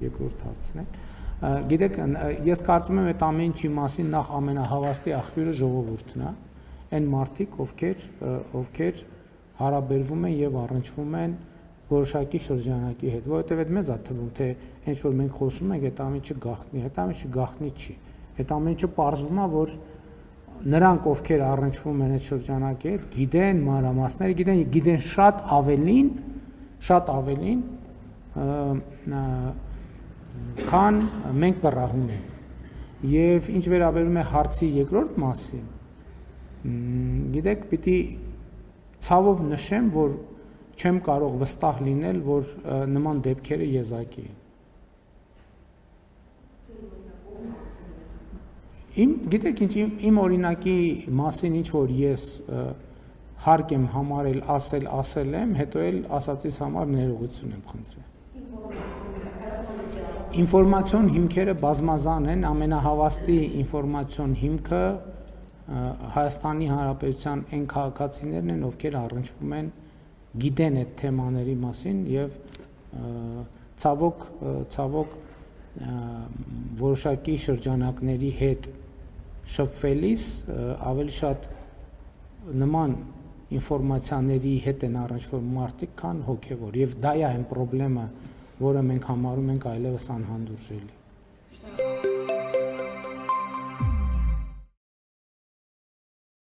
երկրորդ հարցն է։ Գիտեք, ես կարծում եմ այդ ամեն ինչի մասին նախ ամենահավաստի աղբյուրը ժողովուրդն է, այն մարդիկ, ովքեր հարաբերվում են եւ առնչվում են որոշակի շրջանակի հետ, որովհետեւ այդ մեզ է թվում, թե ինչ որ մենք խոսում ենք, այդ ամեն ինչը գաղտնի, այդ ամեն ինչը գաղտնի չի։ Այդ ամեն ինչը պարզվում է, որ նրանք, ովքեր առնչվում են այդ շրջանակի հետ, գիտեն մանրամասները, գիտեն շատ ավելին, քան մենք բռահում ենք։ Եվ ինչ վերաբերում է հարցի երկրորդ մասին, գիտեք, պիտի ցավով նշեմ, որ չեմ կարող վստահ լինել, որ նման դեպքերը եզակի են։ Գիտեք ինչ, իմ օրինակի մասին ինչ որ ես հարկ եմ համարել, ասել եմ, հետո էլ ասածից համար ներողություն եմ խնդրել։ Ինֆորմացիոն հիմքերը բազմազան են, ամենահավաստի ինֆորմացիոն հիմքը Հայաստանի Հանրապետության այն քաղաքացիներն են, ովքեր առնչվում են, գիտեն այդ թեմաների մասին եւ ցավոք որոշակի շրջանակների հետ շփվելիս ավելի շատ նման ինֆորմացիաների հետ են առնչվում մարդիկ, քան հոգևոր, եւ դա է այն խնդրեմը, որը մենք համարում ենք այլևս անհանդուրժելի։